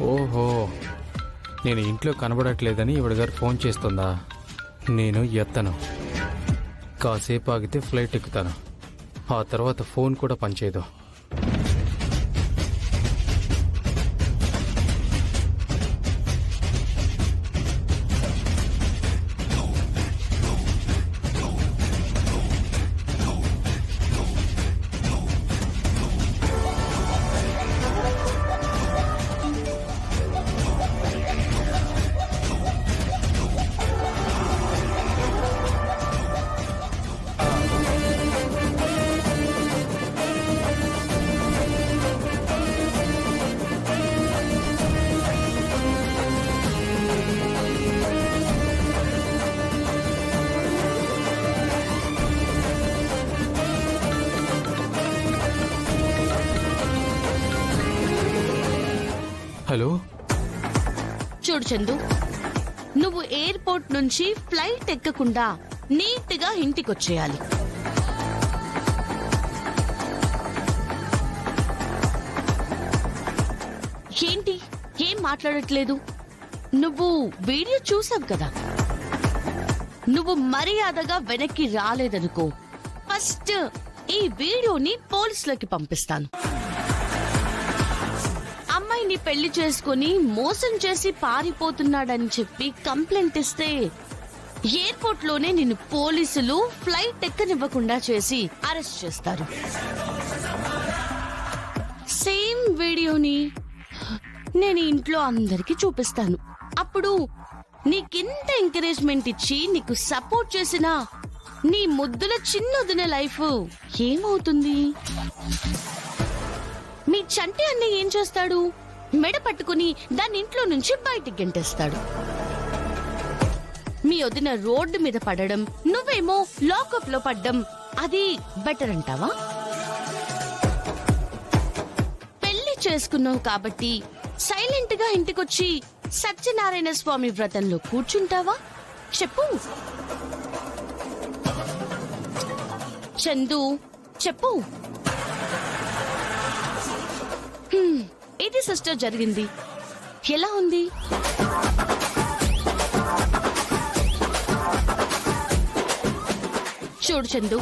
ఓహో, నేను ఇంట్లో కనబడట్లేదని ఈవిడ గారు ఫోన్ చేస్తుందా? నేను ఎత్తను. కాసేపు ఆగితే ఫ్లైట్ ఎక్కుతాను. ఆ తర్వాత ఫోన్ కూడా పనిచేయదు. హలో, చూడు చందు, నువ్వు ఎయిర్పోర్ట్ నుంచి ఫ్లైట్ ఎక్కకుండా నీట్గా ఇంటికొచ్చేయాలి. ఏంటి ఏం మాట్లాడట్లేదు? నువ్వు వీడియో చూసావు కదా. నువ్వు మర్యాదగా వెనక్కి రాలేదనుకో, ఫస్ట్ ఈ వీడియోని పోలీసులకి పంపిస్తాను. అమ్మాయిని పెళ్లి చేసుకుని మోసం చేసి పారిపోతున్నాడని చెప్పి కంప్లైంట్ ఇస్తే ఎయిర్పోర్ట్ లోనే నిన్ను పోలీసులు ఫ్లైట్ ఎక్కనివ్వకుండా చేసి అరెస్ట్ చేస్తారు. సేమ్ వీడియోని నేను ఇంట్లో అందరికి చూపిస్తాను. అప్పుడు నీకింత ఎంకరేజ్మెంట్ ఇచ్చి నీకు సపోర్ట్ చేసిన నీ ముద్దుల చిన్నొదిన లైఫ్ ఏమవుతుంది? మీ చంటి అన్నయ్య ఏం చేస్తాడు? మెడ పట్టుకుని దాన్ని ఇంట్లో నుంచి బయటికి గెంటేస్తాడు. మీ వదిన రోడ్డు మీద పడడం, నువ్వేమో లాకప్ లో పడ్డం, అది బెటర్ అంటావా? పెళ్లి చేసుకున్నావు కాబట్టి సైలెంట్ గా ఇంటికొచ్చి సత్యనారాయణ స్వామి వ్రతంలో కూర్చుంటావా? చెప్పు చందు, చెప్పు. ఇది సిస్టర్ జరిగింది. ఎలా ఉంది? చూడు చందు,